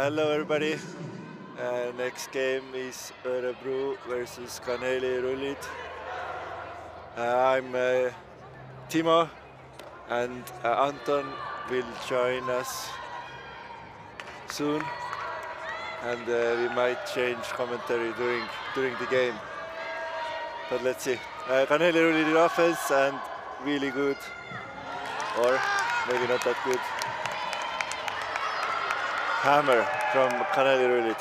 Hello everybody. Next game is Örebro versus Kaneelirullid. I'm Timo, and Anton will join us soon, and we might change commentary during the game. But let's see. Kaneelirullid offense and really good, or maybe not that good. Hammer from Kaneelirullid.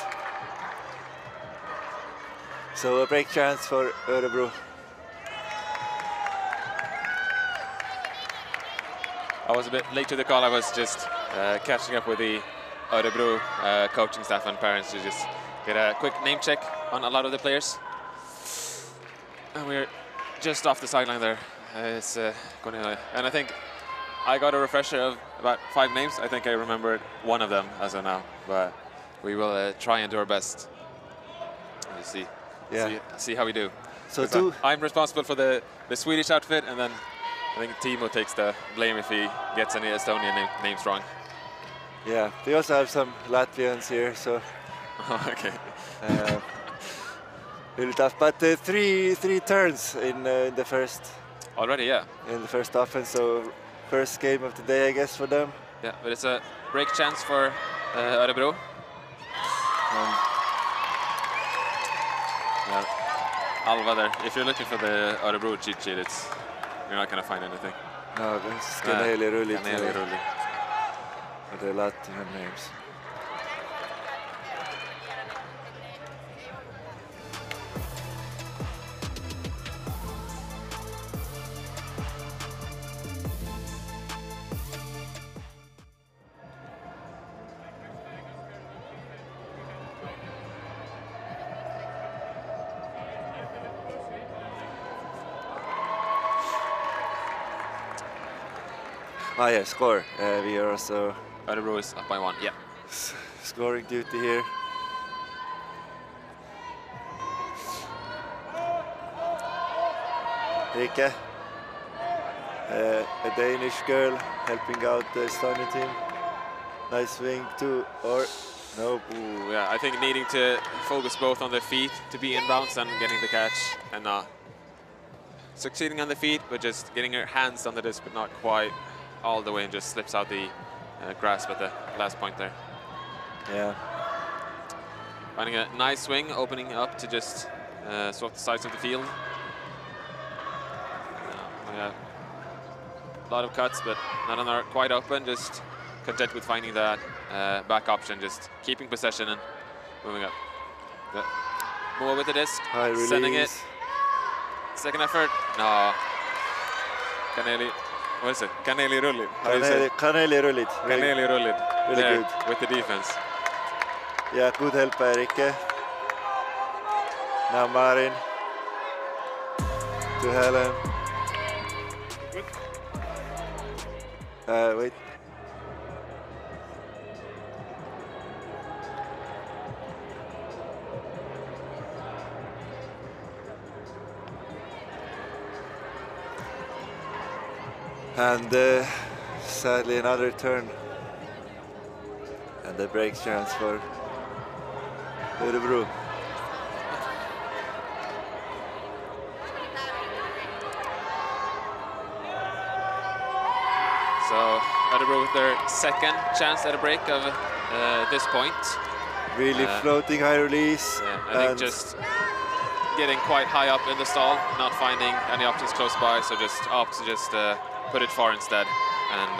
So a break chance for Örebro. I was a bit late to the call. I was just catching up with the Örebro coaching staff and parents to just get a quick name check on a lot of the players. And we're just off the sideline there. It's Kaneeli. And I think I got a refresher of about 5 names. I think I remembered one of them as of now, but we will try and do our best. Let's see. Yeah. See how we do. So I'm responsible for the Swedish outfit, and then I think Timo takes the blame if he gets any Estonian names wrong. Yeah, we also have some Latvians here, so okay. Really tough. But three turns in the first. Already, yeah. In the first offense, so first game of the day, I guess, for them. Yeah, but it's a break chance for Örebro. Yeah, Alva there. If you're looking for the Örebro cheat sheet, you're not going to find anything. No, this is Kaneelirullid. Kaneelirullid. With a lot of names. Ah yeah, score. We are also Örebro is up by 1. Yeah. Scoring duty here. Rike, a Danish girl helping out the Estonian team. Nice swing too, or nope. Ooh, yeah, I think needing to focus both on the feet to be inbounds and getting the catch, and not succeeding on the feet, but just getting her hands on the disc, but not quite all the way, and just slips out the grasp at the last point there. Yeah. Finding a nice swing, opening up to just swap the sides of the field. Yeah. A lot of cuts, but none of them are quite open. Just content with finding that back option, just keeping possession and moving up. Good. More with the disc, sending it. Second effort, no. What is it? Kaneelirullid. Kaneelirullid. Kaneelirullid. Really good. With the defense. Yeah, good help by Rike. Now Marin. To Helen. Wait. And sadly another turn. And the break chance for Örebro. So Örebro with their second chance at a break of this point. Really floating high release. Yeah, I think just getting quite high up in the stall, not finding any options close by, so just opt to just put it far instead. And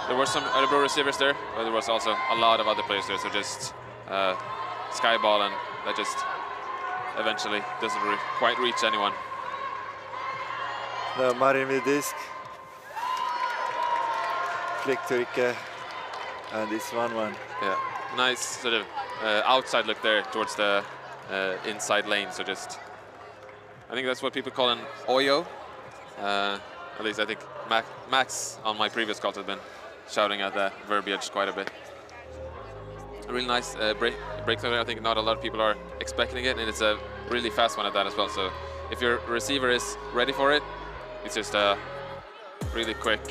there were some Örebro receivers there, but there was also a lot of other players there, so just sky ball, and that just eventually doesn't quite reach anyone. Now Marin with disc. Flick to Rike, and it's 1-1. Yeah, nice sort of outside look there towards the inside lane, so just, I think that's what people call an oyo. At least I think Max on my previous calls has been shouting at the verbiage quite a bit. A really nice breakthrough. I think not a lot of people are expecting it, and it's a really fast one at that as well. So if your receiver is ready for it, it's just a really quick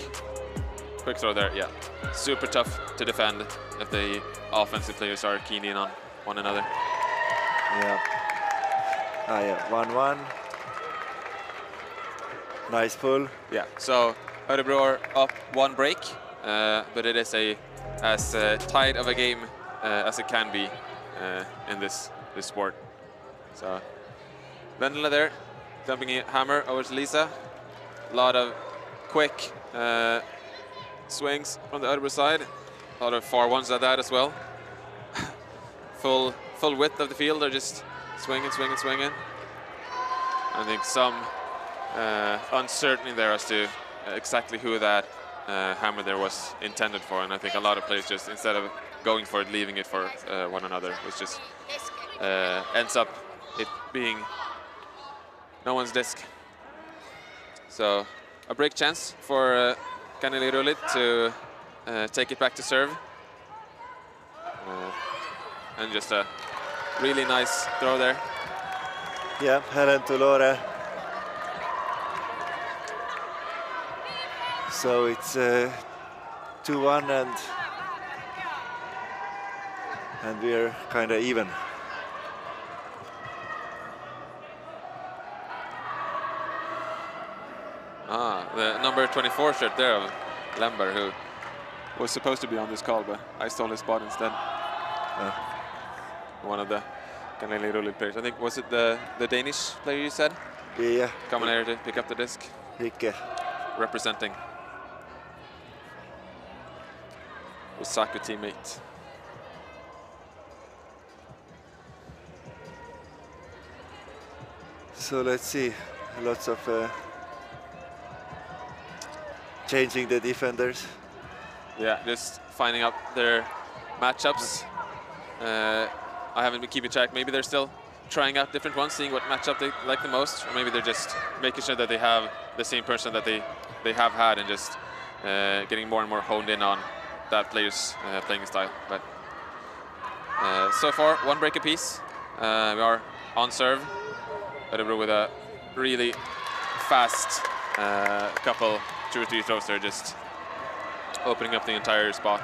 quick throw there, yeah. Super tough to defend if the offensive players are keen in on one another. Yeah. Ah, yeah, 1-1. Nice pull. Yeah, so Örebro are up 1 break, but it is as tight of a game as it can be in this sport. So Vendela there, dumping a hammer over to Lisa. A lot of quick swings from the Örebro side. A lot of far ones at that as well. full width of the field, they're just swinging, swinging, swinging. I think some uncertainty there as to exactly who that hammer there was intended for, and I think a lot of players just, instead of going for it, leaving it for one another, which just ends up it being no one's disc. So a break chance for Kaneelirullid to take it back to serve. And just a really nice throw there. Yeah, Helen to Lore. So it's 2-1 and we're kind of even. The number 24 shirt there of Lember, who was supposed to be on this call, but I stole his spot instead. One of the Kaneelirullid players. I think, was it the Danish player you said? Yeah. Coming here to pick up the disc. Hikke. Representing. Osaka teammate. So let's see. Lots of changing the defenders. Yeah, just finding out their matchups. I haven't been keeping track. Maybe they're still trying out different ones, seeing what matchup they like the most, or maybe they're just making sure that they have the same person that they have had, and just getting more and more honed in on that player's playing style. But so far, 1 break apiece. We are on serve. Örebro with a really fast couple 2 or 3 throws there, just opening up the entire spot.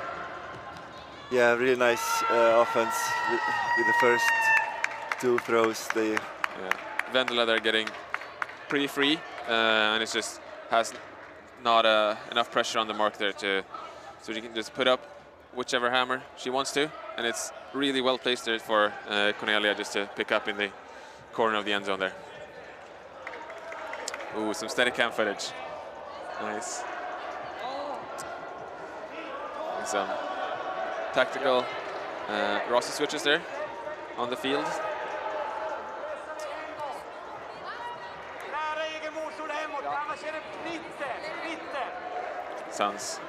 Yeah, really nice offense with the first 2 throws. Yeah. Vendela there getting pretty free, and it just has not enough pressure on the mark there so she can just put up whichever hammer she wants to, and it's really well placed there for Cornelia just to pick up in the corner of the end zone there. Ooh, some steady cam footage. Nice. And some tactical Rossi switches there on the field. Sounds,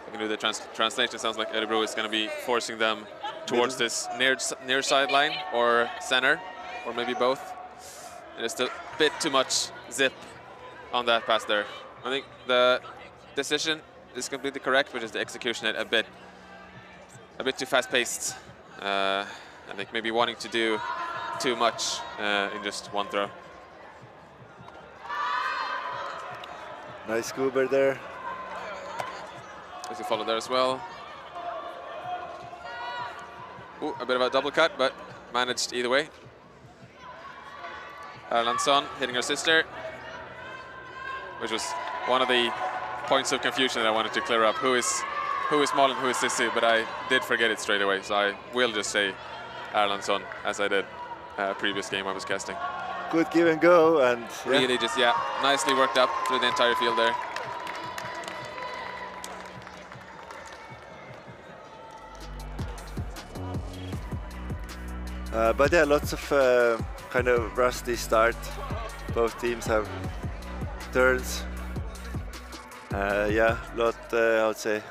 I can do the translation, sounds like Örebro is going to be forcing them towards this near sideline or center, or maybe both. Just a bit too much zip on that pass there. I think the decision is completely correct, but just the execution a bit too fast-paced. I think maybe wanting to do too much in just 1 throw. Nice Goober there. As you follow there as well. Ooh, a bit of a double cut, but managed either way. Erlandsson hitting her sister, which was one of the points of confusion that I wanted to clear up. Who is Malin, who is Sissi, but I did forget it straight away, so I will just say Erlandsson, as I did previous game I was casting. Good give and go, and really just, yeah, nicely worked up through the entire field there. But yeah, lots of kind of rusty start. Both teams have turns. Yeah, lot, I would say.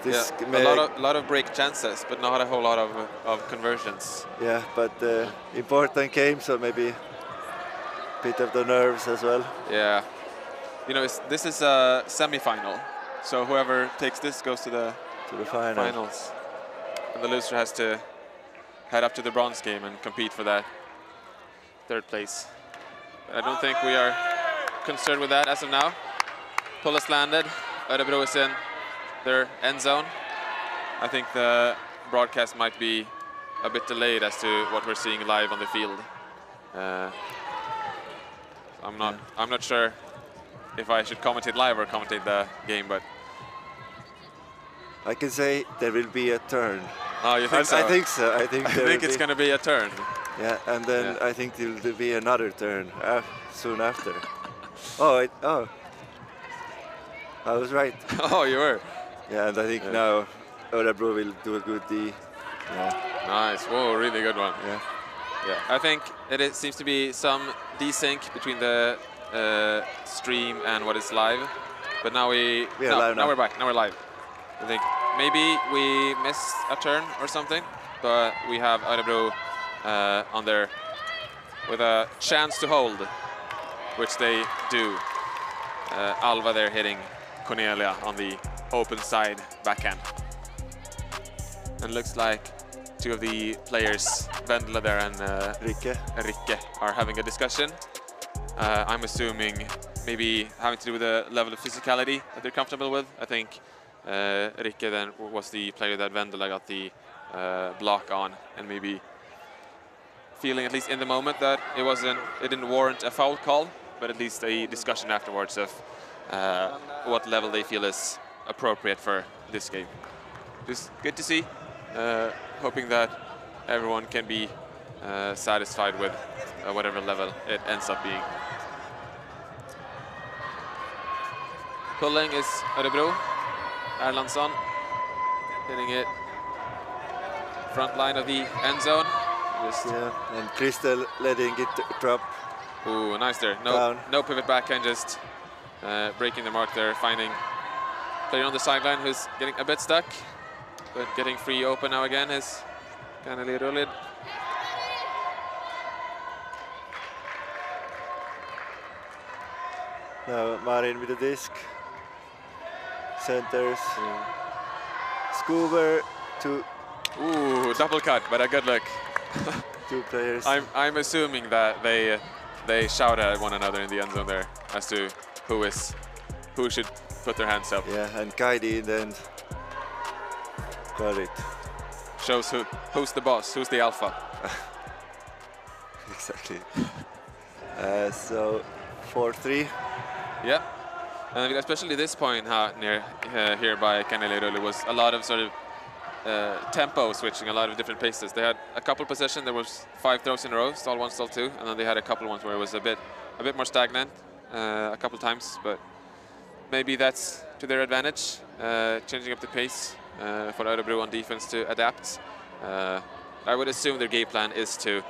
This a lot of break chances, but not a whole lot of conversions. Yeah, but important game, so maybe a bit of the nerves as well. Yeah, you know, this is a semi-final, so whoever takes this goes to the finals. And the loser has to head up to the bronze game and compete for that 3rd place. But I don't think we are concerned with that as of now. Pull has landed. Örebro is in their end zone. I think the broadcast might be a bit delayed as to what we're seeing live on the field. I'm not sure if I should commentate live or commentate the game, but I can say there will be a turn. oh, you think so? I think so. I think I think it's going to be a turn. Yeah, and then I think there will be another turn soon after. Oh, I was right. Oh, you were. Yeah, and I think now Örebro will do a good D. Yeah. Nice. Whoa, really good one. Yeah. Yeah, I think it seems to be some desync between the stream and what is live. But now we're live. Now we're back. Now we're live. I think maybe we missed a turn or something, but we have Örebro on there with a chance to hold, which they do. Alva there hitting Cornelia on the open side backhand. And looks like two of the players, Vendela there and Rikke, are having a discussion. I'm assuming maybe having to do with the level of physicality that they're comfortable with. I think Rikke then was the player that Vendela got the block on, and maybe feeling, at least in the moment, that it didn't warrant a foul call, but at least a discussion afterwards of what level they feel is appropriate for this game. Just good to see. Hoping that everyone can be satisfied with whatever level it ends up being. Pulling is Örebro. Erlandsson hitting it front line of the end zone. And Crystal letting it drop. Ooh, nice there. No pivot backhand, just breaking the mark there, finding player on the sideline who's getting a bit stuck. But getting free open now again is Kaneelirullid. Now Marin with the disc. Centers. Scuba to. Ooh, double cut, but a good look. Two players. I'm assuming that they shout at one another in the end zone there as to who should put their hands up. Yeah, and Kaidi in the end. Got it. Shows who's the boss, who's the alpha. Exactly. So 4-3. Yeah, and especially this point near here by Kaneelirullid was a lot of sort of tempo switching, a lot of different paces. They had a couple possession. There was 5 throws in a row, stall 1, stall 2, and then they had a couple ones where it was a bit more stagnant a couple times. But maybe that's to their advantage, changing up the pace. For Örebro on defense to adapt. I would assume their game plan is to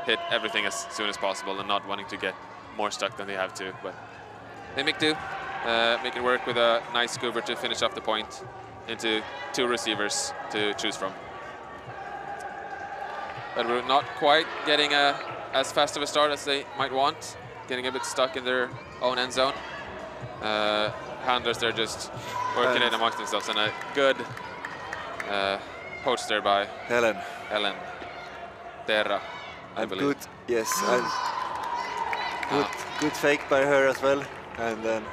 hit everything as soon as possible and not wanting to get more stuck than they have to. But they make do, make it work with a nice scuba to finish off the point into 2 receivers to choose from. Örebro not quite getting as fast of a start as they might want, getting a bit stuck in their own end zone. Handlers, they're just working it amongst themselves, and a good poach there by Helen Terra, I believe. Good, yes, and good fake by her as well, and then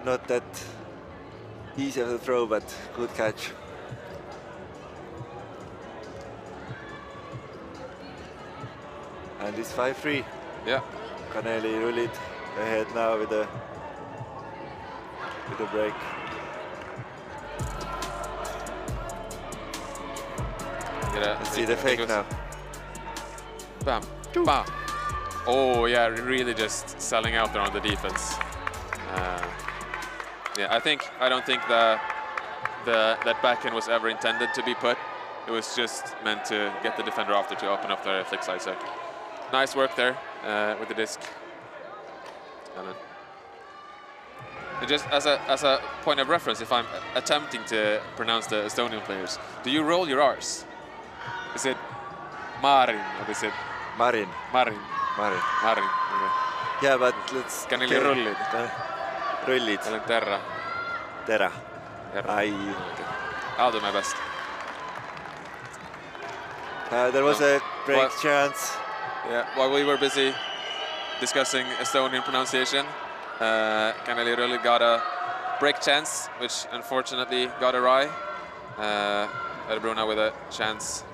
not that easy of a throw, but good catch. And it's 5-3. Yeah. Kaneelirullid ahead now with a break. Let's see the fake now. Bam. Bam. Oh yeah, really just selling out there on the defense. Yeah, I don't think that backhand was ever intended to be put. It was just meant to get the defender off there to open up the flick side. So nice work there with the disc. And just as a point of reference, if I'm attempting to pronounce the Estonian players, do you roll your R's? Is it Marin or is it Marin? Marin. Marin. Marin. Okay. Yeah, but let's. Kaneelirullid. Rullid. Terra. Terra. Okay. I'll do my best. There was a break chance. Yeah, while we were busy discussing Estonian pronunciation. Kaneelirullid got a break chance, which unfortunately got awry. Örebro now with a chance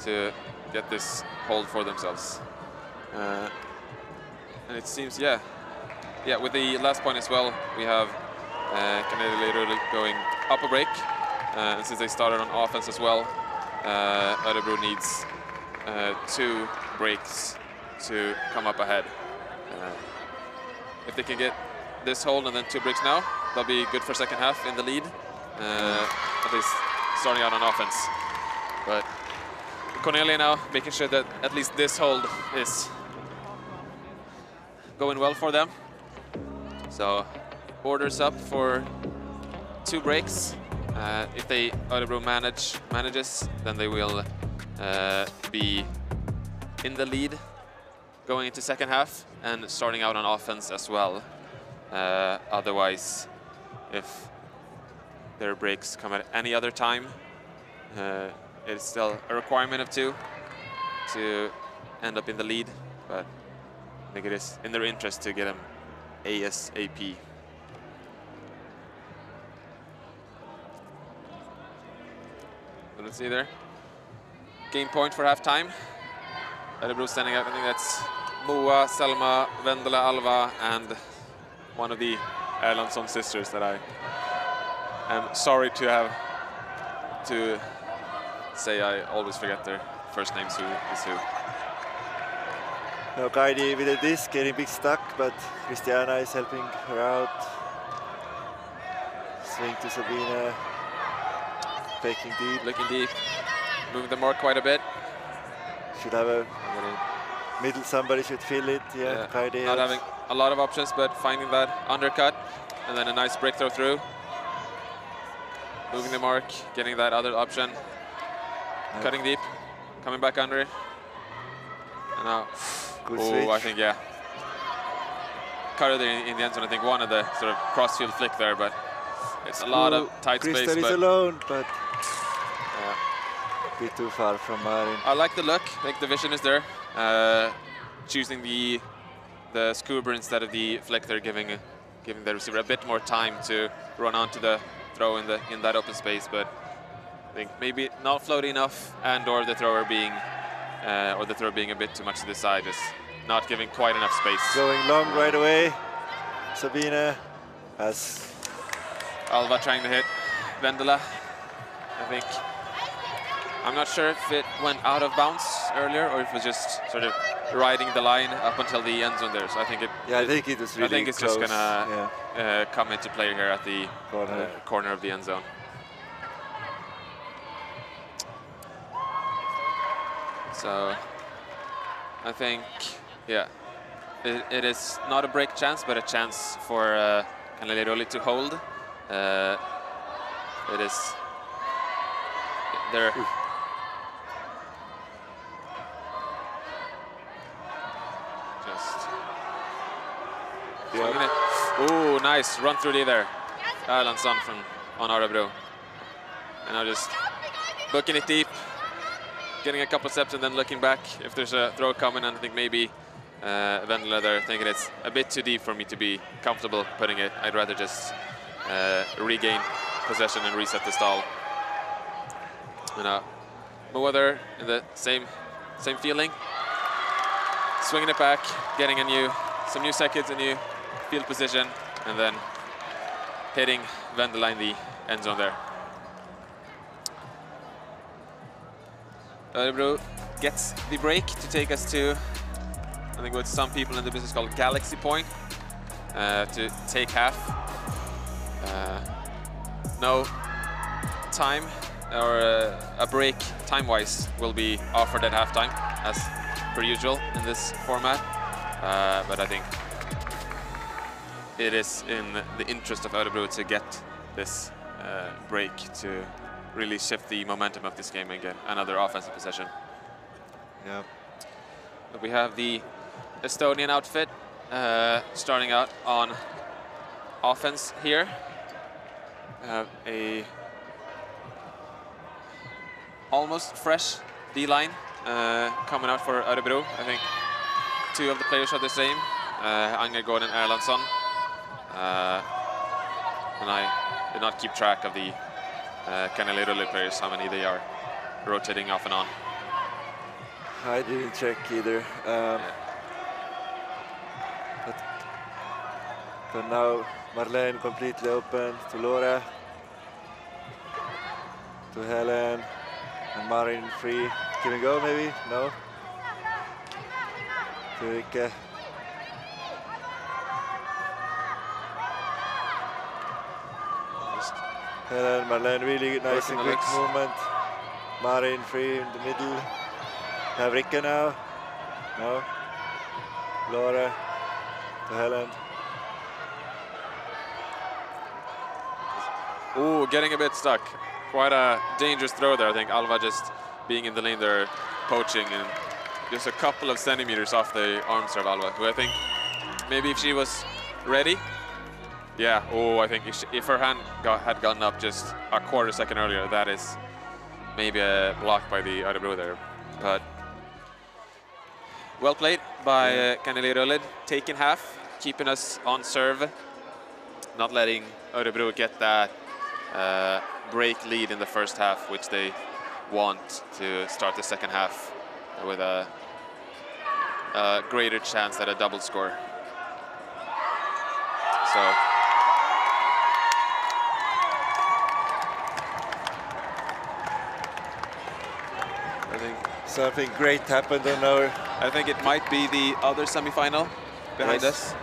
to get this hold for themselves. And it seems, yeah, with the last point as well, we have Kaneelirullid going up a break. And since they started on offense as well, Örebro needs 2 breaks to come up ahead. If they can get this hold and then 2 breaks now, they'll be good for second half in the lead, at least starting out on offense. But Kaneeli now making sure that at least this hold is going well for them. So orders up for 2 breaks. If they Örebro manages, then they will be in the lead going into second half and starting out on offense as well. Otherwise, if their breaks come at any other time, it's still a requirement of 2 to end up in the lead, but I think it is in their interest to get them ASAP. So let's see there. Game point for halftime. Örebro standing out, I think that's Moa, Selma, Vendela, Alva, and one of the Erlandsson sisters that I am sorry to have to say. I always forget their first names, who is who. No, Kaidi with a disc, getting big stuck, but Christiana is helping her out. Swing to Sabina, faking deep. Looking deep, moving the mark quite a bit. Should have a middle, somebody should feel it. Yeah, Kaidi not having a lot of options, but finding that undercut and then a nice breakthrough through. Moving the mark, getting that other option. Cutting deep, coming back under. And now, I think, Cut there in the end zone. I think one of the sort of crossfield flick there, but it's a lot of tight space. Crystal is alone, but a bit too far from Marin. I like the look. I think the vision is there. Choosing the scuba instead of the flick there, giving the receiver a bit more time to run onto the throw in that open space, but I think maybe not floaty enough, and/or the thrower being a bit too much to the side, just not giving quite enough space. Going long right away. Sabina has Alva trying to hit Vendela. I'm not sure if it went out of bounds earlier or if it was just sort of riding the line up until the end zone there. So I think it. Yeah, I think it was really I think it's close. just gonna come into play here at the corner of the end zone. So I think, it is not a break chance, but a chance for Kaneelirullid to hold. It is there. Swinging it. Ooh, nice run through D there. Erlandsson on Örebro. And now just booking it deep, getting a couple steps and then looking back if there's a throw coming, and I think maybe Vendela there thinking it's a bit too deep for me to be comfortable putting it. I'd rather just regain possession and reset the stall. And Moa there in the same feeling. Swinging it back, getting some new seconds, a new field position, and then hitting Vendela in the end zone there. Örebro gets the break to take us to, I think what some people in the business call Galaxy Point, to take half. No time or a break time-wise will be offered at halftime, as per usual in this format. But I think it is in the interest of Örebro to get this break to really shift the momentum of this game and get another offensive possession. Yeah. But we have the Estonian outfit starting out on offense here. Have a almost fresh D-line coming out for Örebro. I think 2 of the players are the same. Angergården Erlandsson. And I did not keep track of the Kaneelirullid players, how many they are rotating off and on. I didn't check either. But now Marlene completely open to Laura, to Helen, and Marin free. Can we go maybe? No. To Rikke. Helen, Marlene, really nice and quick movement. Marin free in the middle. Have Rikke now? No. Laura to Helen. Ooh, getting a bit stuck. Quite a dangerous throw there. I think Alva just being in the lane there, poaching, and just a couple of centimeters off the arm serve Alva, who I think maybe if she was ready. Yeah, oh, I think if her hand had gone up just a quarter second earlier, that is maybe a block by the Örebro there. But well played by Kaneelirullid, taking half, keeping us on serve, not letting Örebro get that break lead in the first half, which they want to start the second half with a greater chance at a double score. So I think something great happened on our... I think it might be the other semi-final behind us.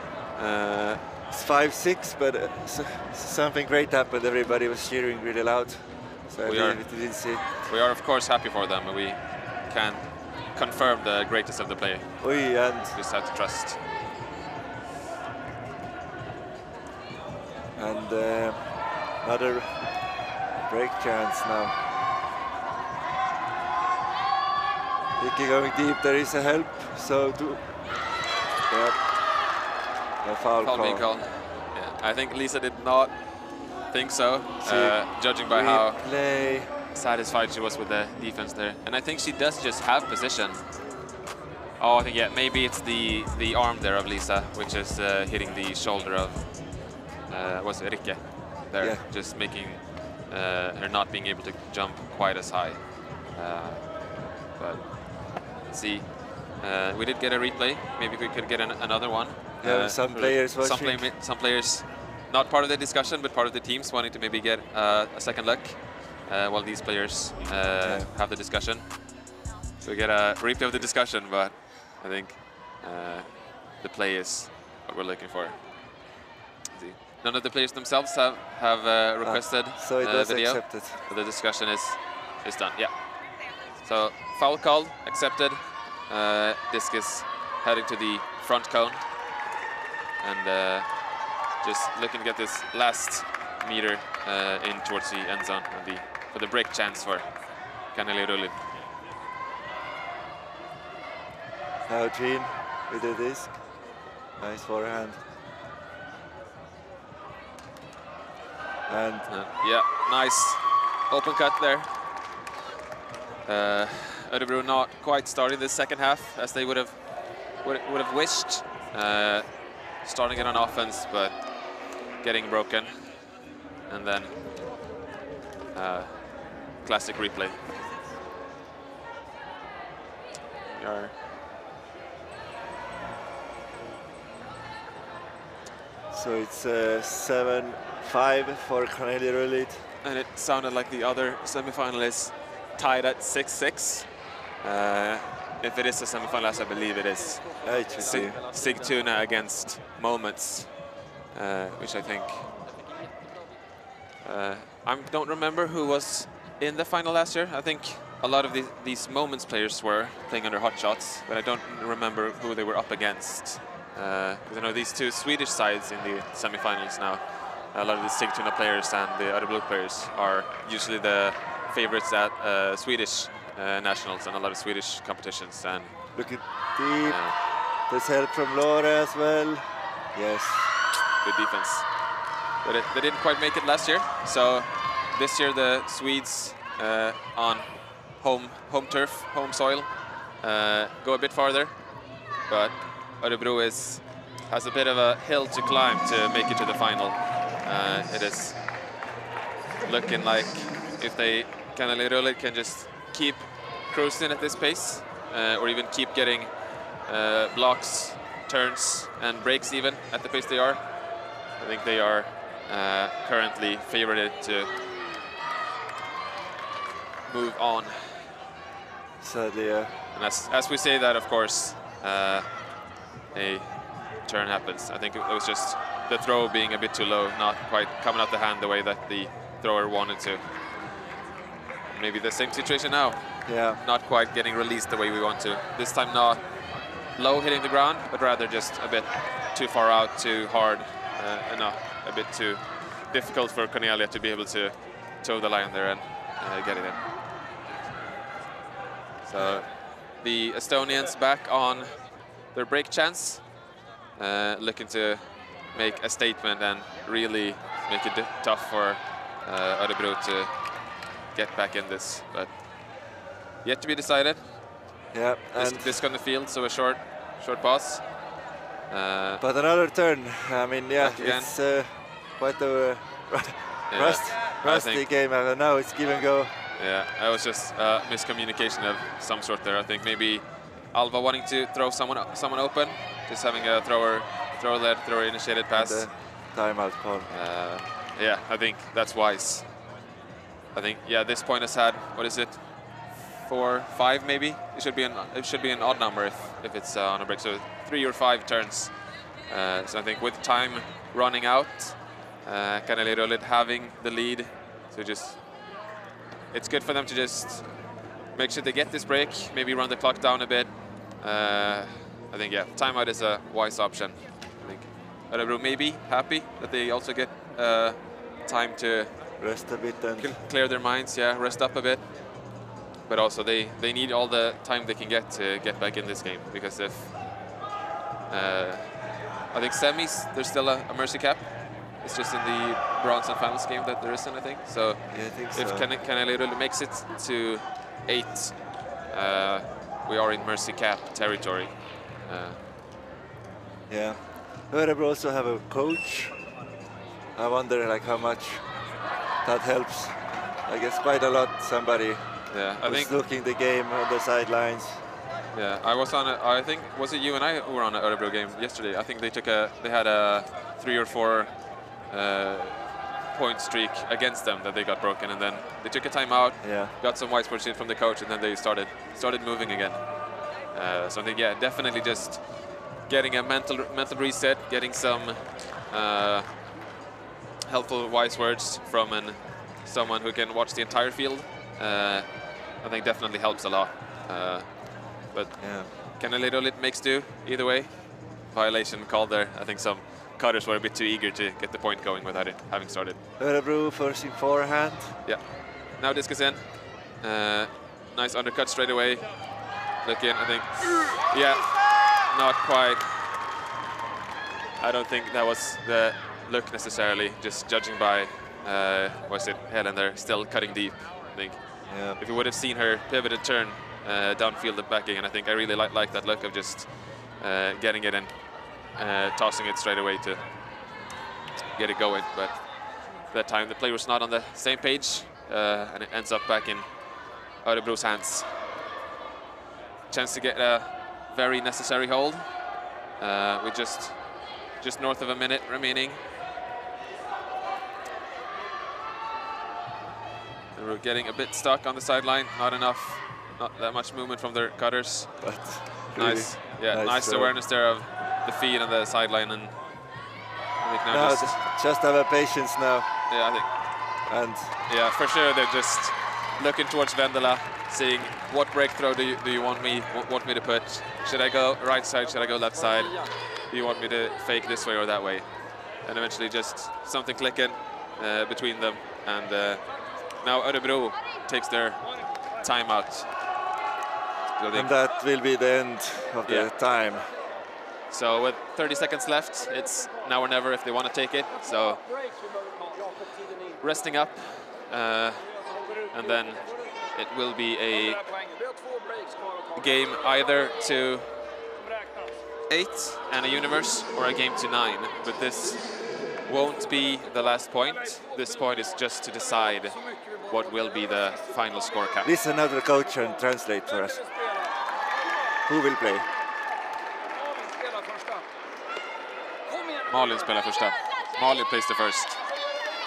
It's 5-6, but something great happened. Everybody was cheering really loud. So we didn't see it. We are, of course, happy for them. We can confirm the greatness of the play. And just have to trust. And another break chance now. Rikke going deep, there is a help. So do... Yep. A foul being called. Yeah, I think Lisa did not think so, judging by how satisfied she was with the defense there. And I think she does just have position. Oh, I think, yeah, maybe it's the arm there of Lisa, which is hitting the shoulder of, was it Rikke? There, just making her not being able to jump quite as high. But let's see. We did get a replay. Maybe we could get another one. Some players watching. Some players, not part of the discussion, but part of the teams wanting to maybe get a second look while these players have the discussion. So we get a replay of the discussion, but I think the play is what we're looking for. None of the players themselves have requested so it was video. Accepted. So the discussion is done. Yeah. So foul called, accepted. Discus heading to the front cone. And just looking to get this last meter in towards the end zone for the break chance for Kaneelirullid. Now Jean with the disc. Nice forehand. And yeah, nice open cut there. Örebro not quite starting the second half as they would have wished. Starting it on offense, but getting broken, and then classic replay. So it's 7-5 for Kaneelirullid. And it sounded like the other semi-final is tied at 6-6. If it is a semi-final, as I believe it is. Sigtuna against Moments, which I think... I don't remember who was in the final last year. I think a lot of these Moments players were playing under hot shots, but I don't remember who they were up against. Because I know these two Swedish sides in the semi-finals now. A lot of the Sigtuna players and the Örebro players are usually the favorites at Swedish nationals and a lot of Swedish competitions. And look at deep. There's help from Laura as well. Yes. Good defense. But they didn't quite make it last year. So this year the Swedes on home turf, home soil, go a bit farther. But Örebro is has a bit of a hill to climb to make it to the final. It is looking like if Kaneelirullid can just keep cruising at this pace, or even keep getting blocks, turns, and breaks even at the pace they are, I think they are currently favored to move on. Sadly, yeah. And as we say that, of course, a turn happens. I think it was just the throw being a bit too low, not quite coming out the hand the way that the thrower wanted to. Maybe the same situation now. Yeah. Not quite getting released the way we want to. This time not low hitting the ground, but rather just a bit too far out, too hard, and a bit too difficult for Kaneelirullid to be able to toe the line there and get it in. So the Estonians back on their break chance, looking to make a statement and really make it tough for Örebro to get back in this, but yet to be decided. Yeah, and this on the field, so a short pass. But another turn. I mean, yeah, it's quite a rusty game. Now it's give and go. Yeah, it was just miscommunication of some sort there. I think maybe Alva wanting to throw someone open, just having a thrower initiated pass. And timeout call. Yeah, I think that's wise. I think this point has had, what is it, 4, 5 maybe? It should be an odd number if it's on a break. So 3 or 5 turns. So I think with time running out, Kaneelirullid having the lead, so it's good for them to just make sure they get this break, maybe run the clock down a bit. I think, timeout is a wise option. I think Örebro may be happy that they also get time to rest a bit and clear their minds, rest up a bit. But also they need all the time they can get to get back in this game, because if I think semis, there's still a mercy cap. It's just in the bronze and finals game that there isn't, I think. So I think if Kaneelirullid makes it to 8, we are in mercy cap territory. Yeah, Örebro also have a coach. I wonder like how much that helps. I guess quite a lot. Somebody I think looking the game on the sidelines. Yeah, I was on I think, was it you and I who were on an Örebro game yesterday? I think they had a 3 or 4 point streak against them that they got broken, and then they took a timeout, got some white sports in from the coach, and then they started moving again. So I think, definitely just getting a mental reset, getting some helpful wise words from someone who can watch the entire field. I think definitely helps a lot. But Kaneelirullid makes do either way. Violation called there. I think some cutters were a bit too eager to get the point going without it having started. Örebro forcing forehand. Yeah. Now discus in. Nice undercut straight away. Look in, I think. Yeah, not quite. I don't think that was the look necessarily, just judging by, was it Helen there, still cutting deep, I think. Yeah. If you would have seen her pivoted turn downfield and back again, I think I really like that look of just getting it and tossing it straight away to get it going. But that time the player was not on the same page, and it ends up back in Örebro's hands. Chance to get a very necessary hold with just north of a minute remaining. And we're getting a bit stuck on the sideline, not that much movement from their cutters. But nice, nice awareness there of the feed on the sideline, and I think now just have a patience now. Yeah, I think. And yeah, for sure they're just looking towards Vendela, seeing what break throw do you want me to put? Should I go right side? Should I go left side? Do you want me to fake this way or that way? And eventually just something clicking between them, and now Örebro takes their timeout. So and that will be the end of the time. So with 30 seconds left, it's now or never if they want to take it. So resting up, and then it will be a game either to 8 and a universe, or a game to 9. But this won't be the last point. This point is just to decide what will be the final score cap. Listen another coach and translate for us. Who will play? Malin spelar första. Malin plays the first.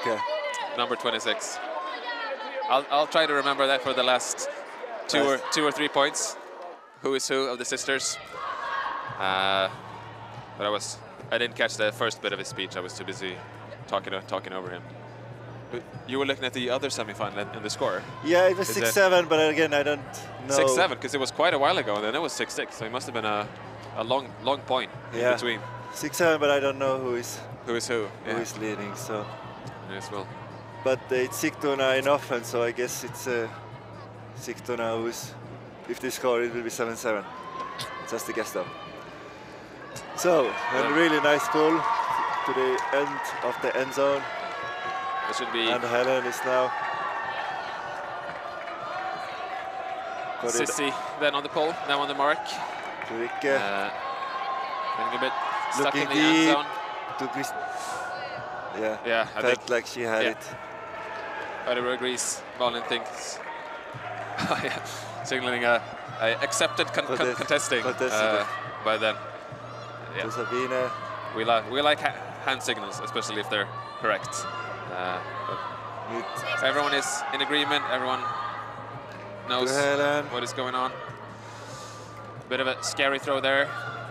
Okay. Number 26. I'll try to remember that for the last two or 3 points. Who is who of the sisters? But I didn't catch the first bit of his speech. I was too busy talking over him. But you were looking at the other semifinal and the score. Yeah, it was 6-7, but again, I don't know. 6-7, because it was quite a while ago, and then it was 6-6. So it must have been a long point in between. 6-7, but I don't know who is who. Who is leading? So. Yes, well. But it's Sigtuna in offense, so I guess it's Sigtuna who's. If they score, it will be 7-7. Just a guess, though. So, a really nice pull to the end of the end zone. It should be. And Helen is now. Sissy then on the pole, now on the mark. To Rikke. Getting a bit stuck Looking in the end zone. To Chris. Yeah, I felt think like she had it. Örebro agrees. Malin thinks. Signaling a accepted contesting. By then. To Sabine. We like hand signals, especially if they're correct. Everyone is in agreement. Everyone knows what is going on. Bit of a scary throw there,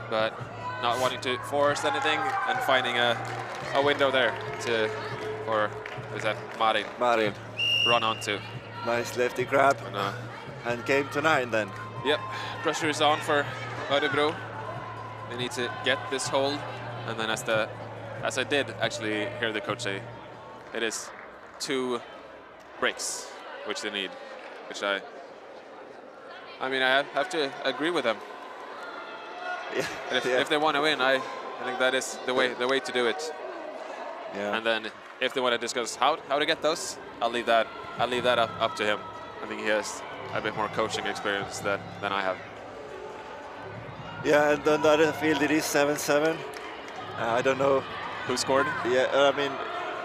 but not wanting to force anything and finding a window there for is that Marin run onto. Nice lefty grab and game to 9 then. Yep, pressure is on for Örebro. They need to get this hold, and then as I did actually hear the coach say, it is 2 breaks which they need, which I mean I have to agree with them. If they want to win, I think that is the way to do it. Yeah. And then if they want to discuss how to get those, I'll leave that up to him. I think he has a bit more coaching experience than I have. Yeah, and on the other field it is 7-7. I don't know who scored. Yeah, I mean,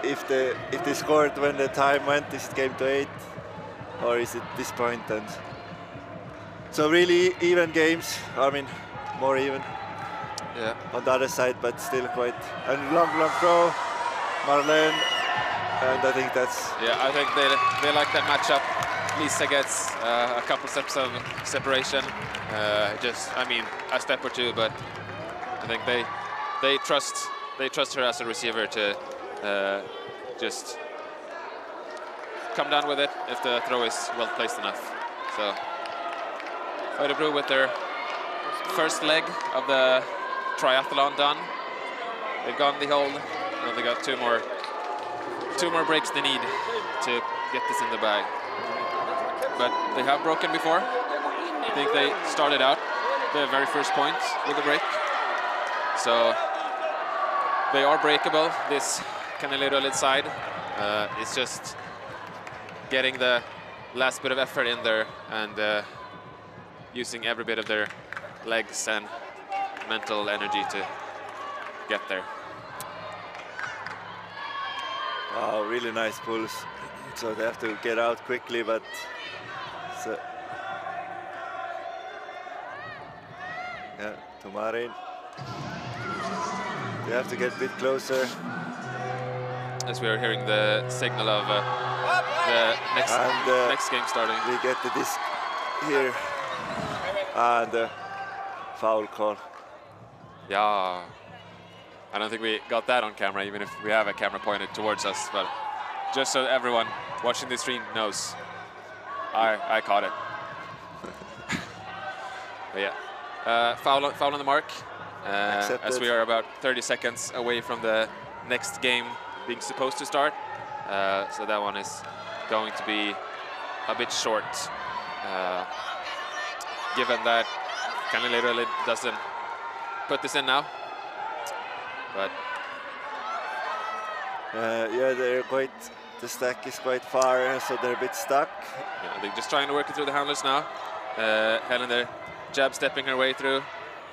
if they scored when the time went, is it game to 8, or is it this point? And so really even games. I mean, more even. Yeah. On the other side, but still quite a long throw, Marlene, and I think that's. Yeah, I think they like that matchup. Lisa gets a couple steps of separation. I mean, a step or two, but I think they trust her as a receiver to just come down with it if the throw is well placed enough. So Örebro with their first leg of the triathlon done. They've gone the hold, and they got two more breaks they need to get this in the bag. But they have broken before. I think they started out the very first point with a break. So they are breakable, this Kaneelirullid side. It's just getting the last bit of effort in there and using every bit of their legs and mental energy to get there. Wow, really nice pulls. So they have to get out quickly, but yeah, to Marin. They have to get a bit closer. As we are hearing the signal of the next game starting. We get the disc here and the foul call. Yeah, I don't think we got that on camera, even if we have a camera pointed towards us, but just so everyone watching the stream knows, I caught it. But yeah, foul on the mark, as we are about 30 seconds away from the next game being supposed to start. So that one is going to be a bit short, given that Kaneelirullid doesn't put this in now. But yeah, they're quite. The stack is quite far, so they're a bit stuck. Yeah, they're just trying to work it through the handlers now. Helen there, jab stepping her way through.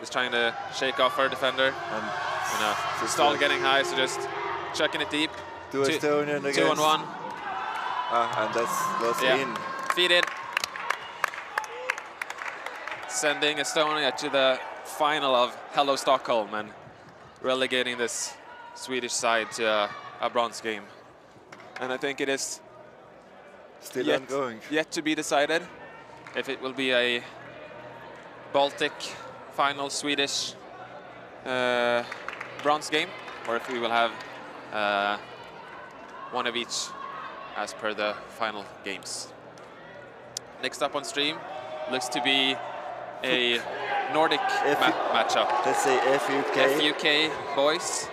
is trying to shake off her defender. And Stahl getting high, so just chucking it deep. Two Estonian against. 2-on-1. And that's in. Feed it. Sending Estonia to the final of Hello Stockholm and relegating this Swedish side to a bronze game. And I think it is still ongoing. Yet to be decided if it will be a Baltic final Swedish bronze game, or if we will have one of each as per the final games. Next up on stream looks to be a Nordic matchup. Let's say FUK boys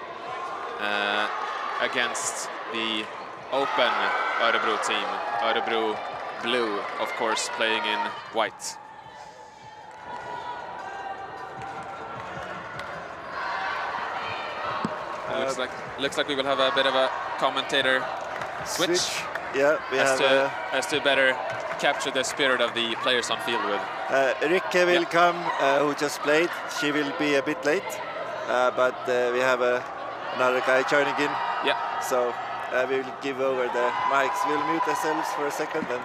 against the open Örebro team. Örebro blue, of course, playing in white. Looks like we will have a bit of a commentator switch. Yeah, we as to better capture the spirit of the players on field with. Rikke will come, who just played. She will be a bit late, but we have another guy joining in. Yeah. So we will give over the mics. We'll mute ourselves for a second and